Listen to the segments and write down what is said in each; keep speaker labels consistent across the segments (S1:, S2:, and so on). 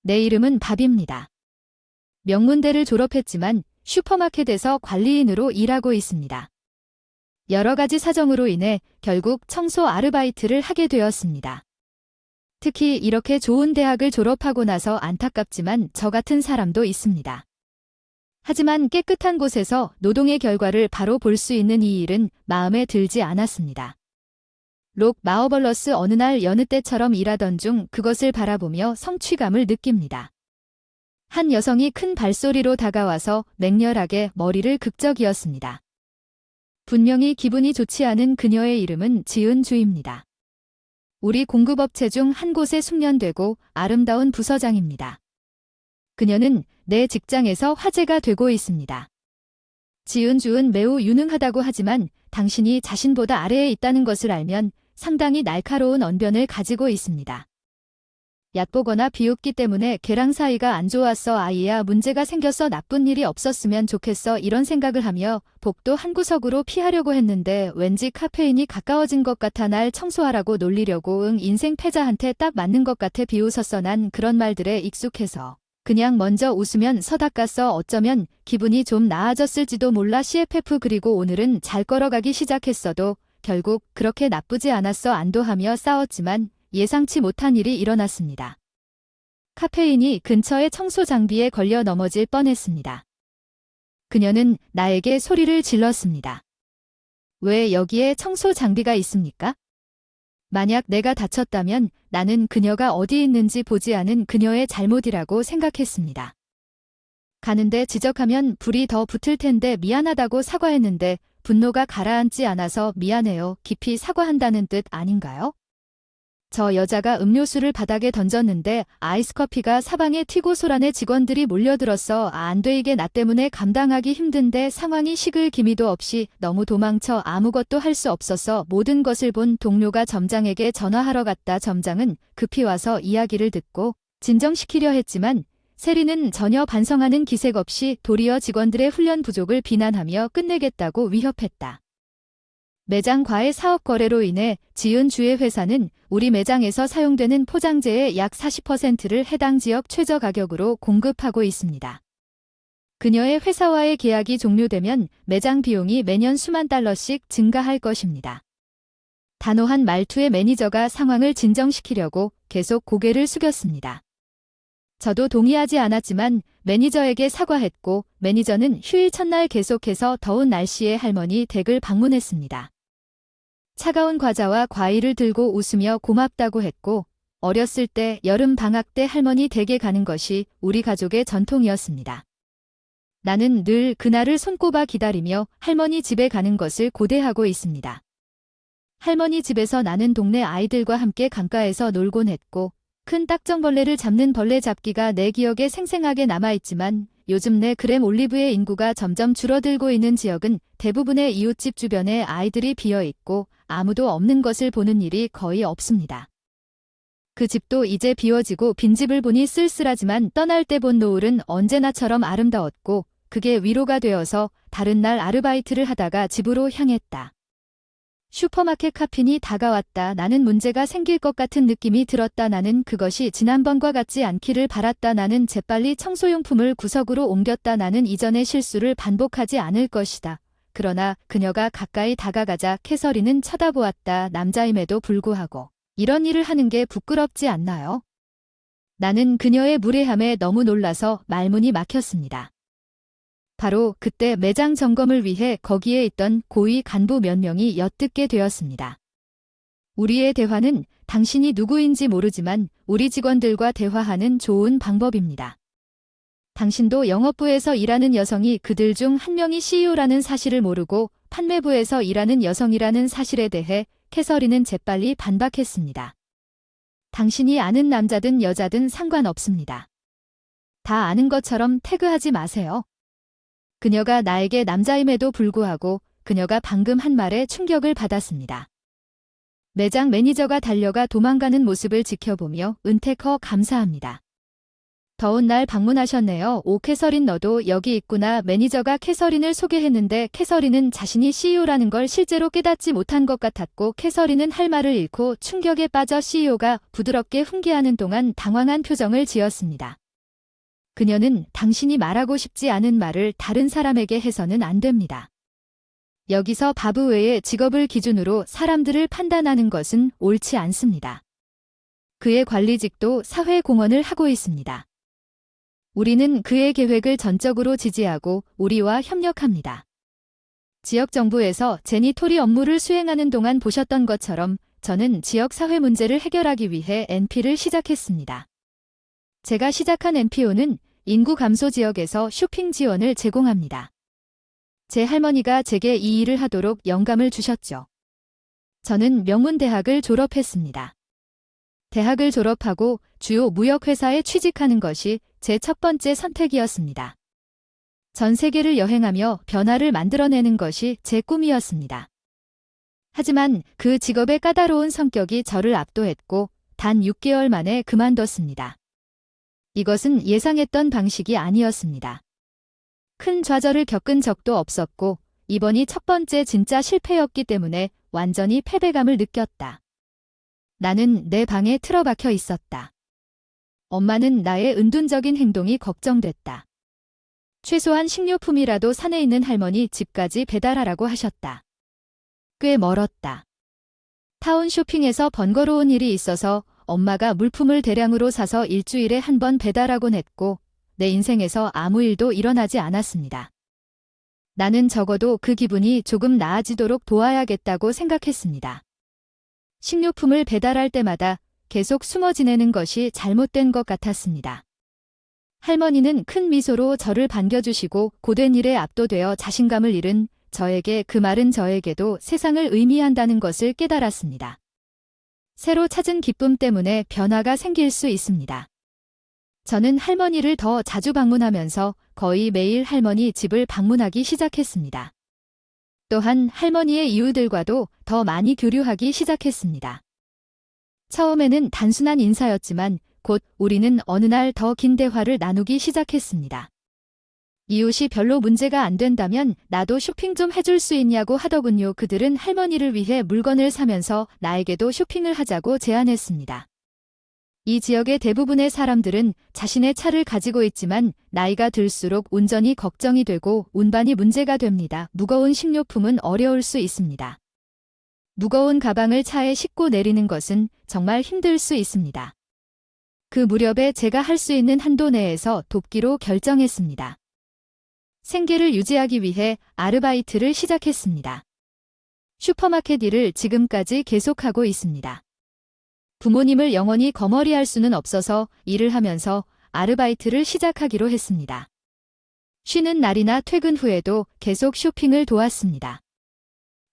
S1: 내 이름은 밥입니다. 명문대를 졸업했지만 슈퍼마켓에서 관리인으로 일하고 있습니다. 여러 가지 사정으로 인해 결국 청소 아르바이트를 하게 되었습니다. 특히 이렇게 좋은 대학을 졸업하고 나서 안타깝지만 저 같은 사람도 있습니다. 하지만 깨끗한 곳에서 노동의 결과를 바로 볼 수 있는 이 일은 마음에 들지 않았습니다. 록 마어벌러스 어느 날 여느 때처럼 일하던 중 그것을 바라보며 성취감을 느낍니다. 한 여성이 큰 발소리로 다가와서 맹렬하게 머리를 극적이었습니다. 분명히 기분이 좋지 않은 그녀의 이름은 지은주입니다. 우리 공급업체 중 한 곳에 숙련되고 아름다운 부서장입니다. 그녀는 내 직장에서 화제가 되고 있습니다. 지은주은 매우 유능하다고 하지만 당신이 자신보다 아래에 있다는 것을 알면 상당히 날카로운 언변을 가지고 있습니다. 얕보거나 비웃기 때문에 걔랑 사이가 안 좋았어. 아이야, 문제가 생겨서 나쁜 일이 없었으면 좋겠어. 이런 생각을 하며 복도 한 구석으로 피하려고 했는데 왠지 카페인이 가까워진 것 같아 날 청소하라고 놀리려고 인생 패자한테 딱 맞는 것 같아 비웃었어. 난 그런 말들에 익숙해서 그냥 먼저 웃으면 서닦았어. 어쩌면 기분이 좀 나아졌을지도 몰라. CFF 그리고 오늘은 잘 걸어가기 시작했어도 결국 그렇게 나쁘지 않았어. 안도하며 싸웠지만 예상치 못한 일이 일어났습니다. 카페인이 근처의 청소 장비에 걸려 넘어질 뻔했습니다. 그녀는 나에게 소리를 질렀습니다. 왜 여기에 청소 장비가 있습니까? 만약 내가 다쳤다면 나는 그녀가 어디 있는지 보지 않은 그녀의 잘못이라고 생각했습니다. 가는데 지적하면 불이 더 붙을 텐데 미안하다고 사과했는데 분노가 가라앉지 않아서 미안해요. 깊이 사과한다는 뜻 아닌가요? 저 여자가 음료수를 바닥에 던졌는데 아이스커피가 사방에 튀고 소란에 직원들이 몰려들었어. 안 돼, 이게 나 때문에 감당하기 힘든데 상황이 식을 기미도 없이 너무 도망쳐 아무것도 할 수 없어서 모든 것을 본 동료가 점장에게 전화하러 갔다. 점장은 급히 와서 이야기를 듣고 진정시키려 했지만 세리는 전혀 반성하는 기색 없이 도리어 직원들의 훈련 부족을 비난하며 끝내겠다고 위협했다. 매장 과외 사업 거래로 인해 지은주의 회사는 우리 매장에서 사용되는 포장재의 약 40%를 해당 지역 최저 가격으로 공급하고 있습니다. 그녀의 회사와의 계약이 종료되면 매장 비용이 매년 수만 달러씩 증가할 것입니다. 단호한 말투의 매니저가 상황을 진정시키려고 계속 고개를 숙였습니다. 저도 동의하지 않았지만 매니저에게 사과했고 매니저는 휴일 첫날 계속해서 더운 날씨에 할머니 댁을 방문했습니다. 차가운 과자와 과일을 들고 웃으며 고맙다고 했고 어렸을 때 여름 방학 때 할머니 댁에 가는 것이 우리 가족의 전통이었습니다. 나는 늘 그날을 손꼽아 기다리며 할머니 집에 가는 것을 고대하고 있습니다. 할머니 집에서 나는 동네 아이들과 함께 강가에서 놀곤 했고 큰 딱정벌레를 잡는 벌레 잡기가 내 기억에 생생하게 남아있지만 요즘 내 그램 올리브의 인구가 점점 줄어들고 있는 지역은 대부분의 이웃집 주변에 아이들이 비어있고 아무도 없는 것을 보는 일이 거의 없습니다. 그 집도 이제 비워지고 빈집을 보니 쓸쓸하지만 떠날 때 본 노을은 언제나처럼 아름다웠고 그게 위로가 되어서 다른 날 아르바이트를 하다가 집으로 향했다. 슈퍼마켓 카핀이 다가왔다. 나는 문제가 생길 것 같은 느낌이 들었다. 나는 그것이 지난번과 같지 않기를 바랐다. 나는 재빨리 청소용품을 구석으로 옮겼다. 나는 이전의 실수를 반복하지 않을 것이다. 그러나 그녀가 가까이 다가가자 캐서린은 쳐다보았다. 남자임에도 불구하고 이런 일을 하는 게 부끄럽지 않나요? 나는 그녀의 무례함에 너무 놀라서 말문이 막혔습니다. 바로 그때 매장 점검을 위해 거기에 있던 고위 간부 몇 명이 엿듣게 되었습니다. 우리의 대화는 당신이 누구인지 모르지만 우리 직원들과 대화하는 좋은 방법입니다. 당신도 영업부에서 일하는 여성이 그들 중 한 명이 CEO라는 사실을 모르고 판매부에서 일하는 여성이라는 사실에 대해 캐서린은 재빨리 반박했습니다. 당신이 아는 남자든 여자든 상관없습니다. 다 아는 것처럼 태그하지 마세요. 그녀가 나에게 남자임에도 불구하고 그녀가 방금 한 말에 충격을 받았습니다. 매장 매니저가 달려가 도망가는 모습을 지켜보며 은퇴커 감사합니다. 더운 날 방문하셨네요. 오, 캐서린 너도 여기 있구나. 매니저가 캐서린을 소개했는데 캐서린은 자신이 CEO라는 걸 실제로 깨닫지 못한 것 같았고 캐서린은 할 말을 잃고 충격에 빠져 CEO가 부드럽게 훈계하는 동안 당황한 표정을 지었습니다. 그녀는 당신이 말하고 싶지 않은 말을 다른 사람에게 해서는 안 됩니다. 여기서 바브 외의 직업을 기준으로 사람들을 판단하는 것은 옳지 않습니다. 그의 관리직도 사회 공헌을 하고 있습니다. 우리는 그의 계획을 전적으로 지지하고 우리와 협력합니다. 지역 정부에서 제니토리 업무를 수행하는 동안 보셨던 것처럼 저는 지역 사회 문제를 해결하기 위해 NP를 시작했습니다. 제가 시작한 NPO는 인구 감소 지역에서 쇼핑 지원을 제공합니다. 제 할머니가 제게 이 일을 하도록 영감을 주셨죠. 저는 명문대학을 졸업했습니다. 대학을 졸업하고 주요 무역회사에 취직하는 것이 제 첫 번째 선택이었습니다. 전 세계를 여행하며 변화를 만들어내는 것이 제 꿈이었습니다. 하지만 그 직업의 까다로운 성격이 저를 압도했고 단 6개월 만에 그만뒀습니다. 이것은 예상했던 방식이 아니었습니다. 큰 좌절을 겪은 적도 없었고 이번이 첫 번째 진짜 실패였기 때문에 완전히 패배감을 느꼈다. 나는 내 방에 틀어박혀 있었다. 엄마는 나의 은둔적인 행동이 걱정됐다. 최소한 식료품이라도 산에 있는 할머니 집까지 배달하라고 하셨다. 꽤 멀었다. 타운 쇼핑에서 번거로운 일이 있어서 엄마가 물품을 대량으로 사서 일주일에 한 번 배달하곤 했고 내 인생에서 아무 일도 일어나지 않았습니다. 나는 적어도 그 기분이 조금 나아지도록 도와야겠다고 생각했습니다. 식료품을 배달할 때마다 계속 숨어 지내는 것이 잘못된 것 같았습니다. 할머니는 큰 미소로 저를 반겨주시고 고된 일에 압도되어 자신감을 잃은 저에게 그 말은 저에게도 세상을 의미한다는 것을 깨달았습니다. 새로 찾은 기쁨 때문에 변화가 생길 수 있습니다. 저는 할머니를 더 자주 방문하면서 거의 매일 할머니 집을 방문하기 시작했습니다. 또한 할머니의 이웃들과도 더 많이 교류하기 시작했습니다. 처음에는 단순한 인사였지만 곧 우리는 어느 날 더 긴 대화를 나누기 시작했습니다. 이웃이 별로 문제가 안 된다면 나도 쇼핑 좀 해줄 수 있냐고 하더군요. 그들은 할머니를 위해 물건을 사면서 나에게도 쇼핑을 하자고 제안했습니다. 이 지역의 대부분의 사람들은 자신의 차를 가지고 있지만 나이가 들수록 운전이 걱정이 되고 운반이 문제가 됩니다. 무거운 식료품은 어려울 수 있습니다. 무거운 가방을 차에 싣고 내리는 것은 정말 힘들 수 있습니다. 그 무렵에 제가 할 수 있는 한도 내에서 돕기로 결정했습니다. 생계를 유지하기 위해 아르바이트를 시작했습니다. 슈퍼마켓 일을 지금까지 계속하고 있습니다. 부모님을 영원히 거머리할 수는 없어서 일을 하면서 아르바이트를 시작하기로 했습니다. 쉬는 날이나 퇴근 후에도 계속 쇼핑을 도왔습니다.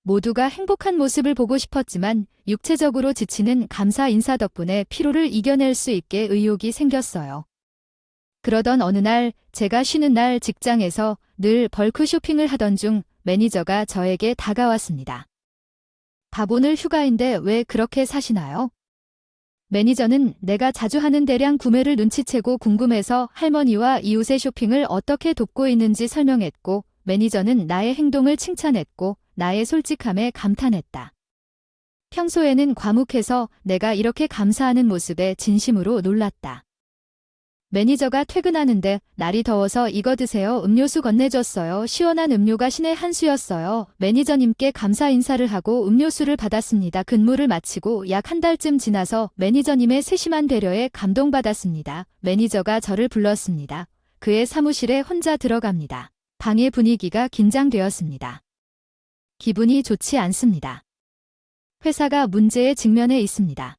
S1: 모두가 행복한 모습을 보고 싶었지만 육체적으로 지치는 감사 인사 덕분에 피로를 이겨낼 수 있게 의욕이 생겼어요. 그러던 어느 날 제가 쉬는 날 직장에서 늘 벌크 쇼핑을 하던 중 매니저가 저에게 다가왔습니다. 밥 오늘 휴가인데 왜 그렇게 사시나요? 매니저는 내가 자주 하는 대량 구매를 눈치채고 궁금해서 할머니와 이웃의 쇼핑을 어떻게 돕고 있는지 설명했고 매니저는 나의 행동을 칭찬했고 나의 솔직함에 감탄했다. 평소에는 과묵해서 내가 이렇게 감사하는 모습에 진심으로 놀랐다. 매니저가 퇴근하는데 날이 더워서 이거 드세요. 음료수 건네줬어요. 시원한 음료가 신의 한 수였어요. 매니저님께 감사 인사를 하고 음료수를 받았습니다. 근무를 마치고 약 한 달쯤 지나서 매니저님의 세심한 배려에 감동받았습니다. 매니저가 저를 불렀습니다. 그의 사무실에 혼자 들어갑니다. 방의 분위기가 긴장되었습니다. 기분이 좋지 않습니다. 회사가 문제에 직면해 있습니다.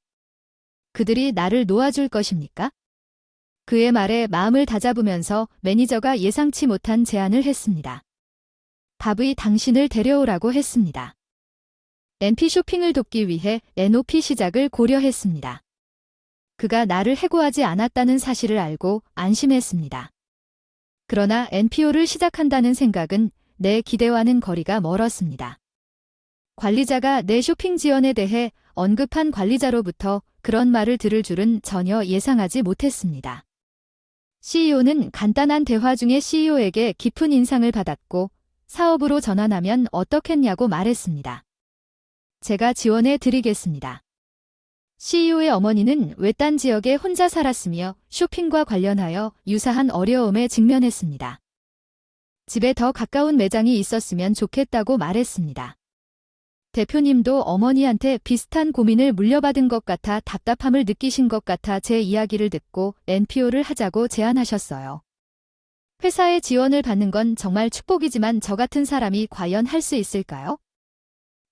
S1: 그들이 나를 놓아줄 것입니까? 그의 말에 마음을 다잡으면서 매니저가 예상치 못한 제안을 했습니다. 밥이 당신을 데려오라고 했습니다. NP 쇼핑을 돕기 위해 NOP 시작을 고려했습니다. 그가 나를 해고하지 않았다는 사실을 알고 안심했습니다. 그러나 NPO를 시작한다는 생각은 내 기대와는 거리가 멀었습니다. 관리자가 내 쇼핑 지원에 대해 언급한 관리자로부터 그런 말을 들을 줄은 전혀 예상하지 못했습니다. CEO는 간단한 대화 중에 CEO에게 깊은 인상을 받았고 사업으로 전환하면 어떻겠냐고 말했습니다. 제가 지원해 드리겠습니다. CEO의 어머니는 외딴 지역에 혼자 살았으며 쇼핑과 관련하여 유사한 어려움에 직면했습니다. 집에 더 가까운 매장이 있었으면 좋겠다고 말했습니다. 대표님도 어머니한테 비슷한 고민을 물려받은 것 같아 답답함을 느끼신 것 같아 제 이야기를 듣고 NPO를 하자고 제안하셨어요. 회사의 지원을 받는 건 정말 축복이지만 저 같은 사람이 과연 할 수 있을까요?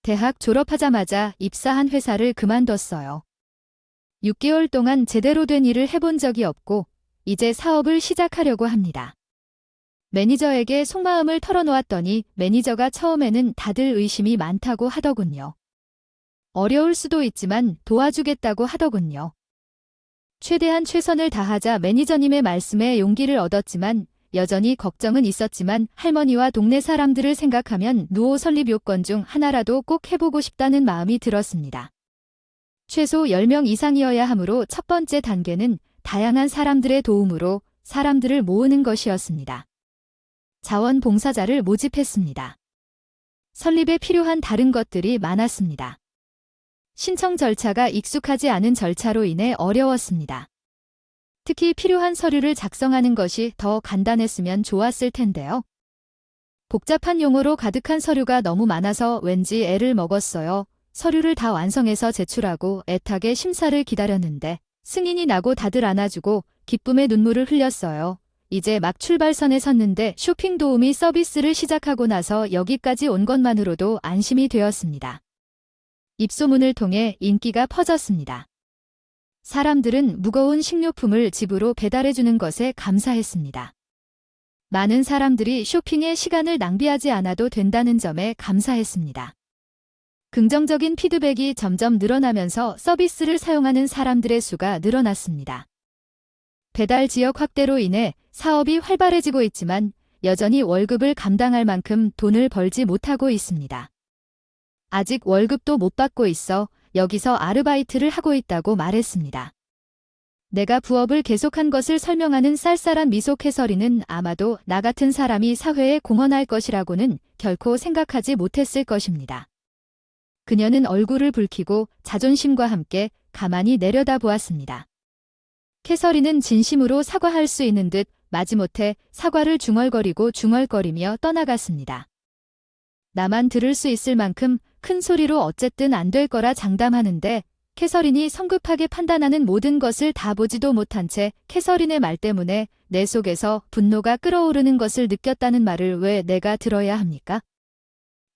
S1: 대학 졸업하자마자 입사한 회사를 그만뒀어요. 6개월 동안 제대로 된 일을 해본 적이 없고 이제 사업을 시작하려고 합니다. 매니저에게 속마음을 털어놓았더니 매니저가 처음에는 다들 의심이 많다고 하더군요. 어려울 수도 있지만 도와주겠다고 하더군요. 최대한 최선을 다하자 매니저님의 말씀에 용기를 얻었지만 여전히 걱정은 있었지만 할머니와 동네 사람들을 생각하면 누오 설립 요건 중 하나라도 꼭 해보고 싶다는 마음이 들었습니다. 최소 10명 이상이어야 하므로 첫 번째 단계는 다양한 사람들의 도움으로 사람들을 모으는 것이었습니다. 자원봉사자를 모집했습니다. 설립에 필요한 다른 것들이 많았습니다. 신청 절차가 익숙하지 않은 절차로 인해 어려웠습니다. 특히 필요한 서류를 작성하는 것이 더 간단했으면 좋았을 텐데요. 복잡한 용어로 가득한 서류가 너무 많아서 왠지 애를 먹었어요. 서류를 다 완성해서 제출하고 애타게 심사를 기다렸는데 승인이 나고 다들 안아주고 기쁨의 눈물을 흘렸어요. 이제 막 출발선에 섰는데 쇼핑 도우미 서비스를 시작하고 나서 여기까지 온 것만으로도 안심이 되었습니다. 입소문을 통해 인기가 퍼졌습니다. 사람들은 무거운 식료품을 집으로 배달해주는 것에 감사했습니다. 많은 사람들이 쇼핑에 시간을 낭비하지 않아도 된다는 점에 감사했습니다. 긍정적인 피드백이 점점 늘어나면서 서비스를 사용하는 사람들의 수가 늘어났습니다. 배달 지역 확대로 인해 사업이 활발해지고 있지만 여전히 월급을 감당할 만큼 돈을 벌지 못하고 있습니다. 아직 월급도 못 받고 있어 여기서 아르바이트를 하고 있다고 말했습니다. 내가 부업을 계속한 것을 설명하는 쌀쌀한 미소 캐서린은 아마도 나 같은 사람이 사회에 공헌할 것이라고는 결코 생각하지 못했을 것입니다. 그녀는 얼굴을 붉히고 자존심과 함께 가만히 내려다보았습니다. 캐서린은 진심으로 사과할 수 있는 듯 마지못해 사과를 중얼거리며 떠나갔습니다. 나만 들을 수 있을 만큼 큰 소리로 어쨌든 안 될 거라 장담하는데 캐서린이 성급하게 판단하는 모든 것을 다 보지도 못한 채 캐서린의 말 때문에 내 속에서 분노가 끓어오르는 것을 느꼈다는 말을 왜 내가 들어야 합니까?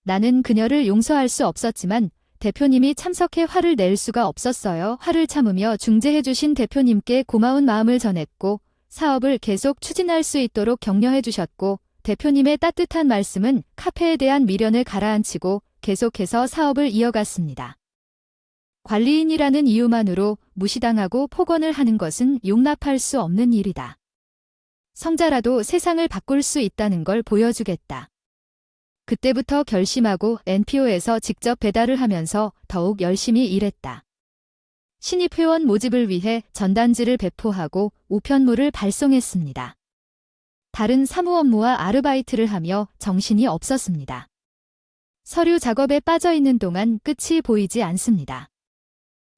S1: 나는 그녀를 용서할 수 없었지만 대표님이 참석해 화를 낼 수가 없었어요. 화를 참으며 중재해 주신 대표님께 고마운 마음을 전했고 사업을 계속 추진할 수 있도록 격려해 주셨고 대표님의 따뜻한 말씀은 카페에 대한 미련을 가라앉히고 계속해서 사업을 이어갔습니다. 관리인이라는 이유만으로 무시당하고 폭언을 하는 것은 용납할 수 없는 일이다. 성자라도 세상을 바꿀 수 있다는 걸 보여주겠다. 그때부터 결심하고 NPO에서 직접 배달을 하면서 더욱 열심히 일했다. 신입 회원 모집을 위해 전단지를 배포하고 우편물을 발송했습니다. 다른 사무 업무와 아르바이트를 하며 정신이 없었습니다. 서류 작업에 빠져 있는 동안 끝이 보이지 않습니다.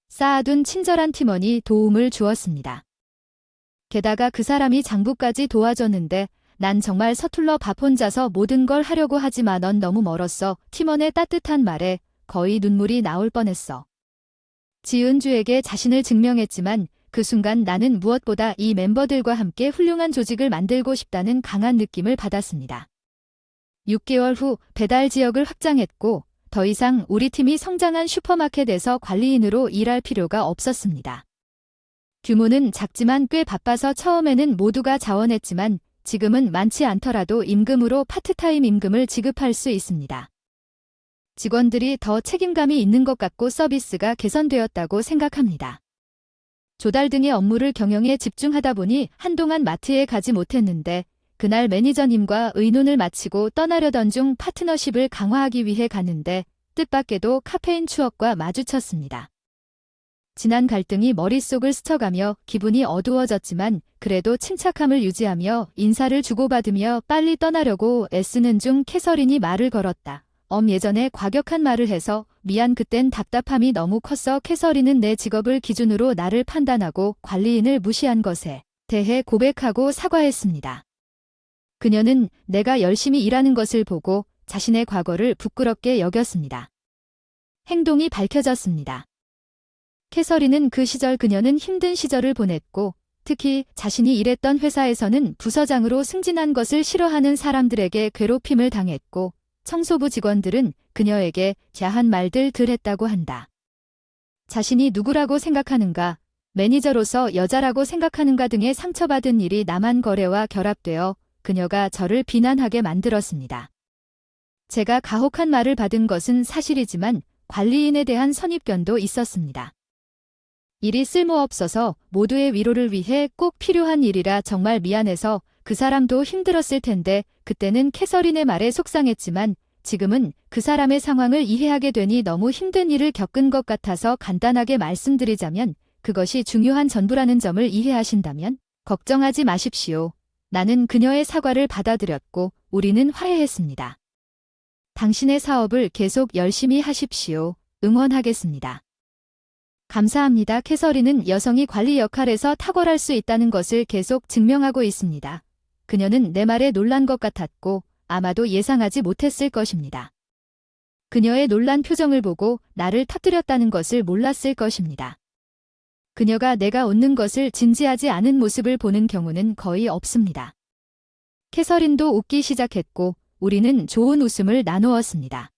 S1: 쌓아둔 친절한 팀원이 도움을 주었습니다. 게다가 그 사람이 장부까지 도와줬는데 난 정말 서툴러 밥 혼자서 모든 걸 하려고 하지만 넌 너무 멀었어. 팀원의 따뜻한 말에 거의 눈물이 나올 뻔했어. 지은주에게 자신을 증명했지만 그 순간 나는 무엇보다 이 멤버들과 함께 훌륭한 조직을 만들고 싶다는 강한 느낌을 받았습니다. 6개월 후 배달 지역을 확장했고 더 이상 우리 팀이 성장한 슈퍼마켓에서 관리인으로 일할 필요가 없었습니다. 규모는 작지만 꽤 바빠서 처음에는 모두가 자원했지만 지금은 많지 않더라도 임금으로 파트타임 임금을 지급할 수 있습니다. 직원들이 더 책임감이 있는 것 같고 서비스가 개선되었다고 생각합니다. 조달 등의 업무를 경영에 집중하다 보니 한동안 마트에 가지 못했는데 그날 매니저님과 의논을 마치고 떠나려던 중 파트너십을 강화하기 위해 갔는데 뜻밖에도 카페인 추억과 마주쳤습니다. 지난 갈등이 머릿속을 스쳐가며 기분이 어두워졌지만 그래도 침착함을 유지하며 인사를 주고받으며 빨리 떠나려고 애쓰는 중 캐서린이 말을 걸었다. 예전에 과격한 말을 해서 미안. 그땐 답답함이 너무 컸어. 캐서린은 내 직업을 기준으로 나를 판단하고 관리인을 무시한 것에 대해 고백하고 사과했습니다. 그녀는 내가 열심히 일하는 것을 보고 자신의 과거를 부끄럽게 여겼습니다. 행동이 밝혀졌습니다. 캐서린은 그 시절 그녀는 힘든 시절을 보냈고 특히 자신이 일했던 회사에서는 부서장으로 승진한 것을 싫어하는 사람들에게 괴롭힘을 당했고 청소부 직원들은 그녀에게 야한 말들을 했다고 한다. 자신이 누구라고 생각하는가, 매니저로서 여자라고 생각하는가 등의 상처받은 일이 남한 거래와 결합되어 그녀가 저를 비난하게 만들었습니다. 제가 가혹한 말을 받은 것은 사실이지만 관리인에 대한 선입견도 있었습니다. 일이 쓸모없어서 모두의 위로를 위해 꼭 필요한 일이라 정말 미안해서 그 사람도 힘들었을 텐데 그때는 캐서린의 말에 속상했지만 지금은 그 사람의 상황을 이해하게 되니 너무 힘든 일을 겪은 것 같아서 간단하게 말씀드리자면 그것이 중요한 전부라는 점을 이해하신다면 걱정하지 마십시오. 나는 그녀의 사과를 받아들였고 우리는 화해했습니다. 당신의 사업을 계속 열심히 하십시오. 응원하겠습니다. 감사합니다. 캐서린은 여성이 관리 역할에서 탁월할 수 있다는 것을 계속 증명하고 있습니다. 그녀는 내 말에 놀란 것 같았고 아마도 예상하지 못했을 것입니다. 그녀의 놀란 표정을 보고 나를 터뜨렸다는 것을 몰랐을 것입니다. 그녀가 내가 웃는 것을 진지하지 않은 모습을 보는 경우는 거의 없습니다. 캐서린도 웃기 시작했고 우리는 좋은 웃음을 나누었습니다.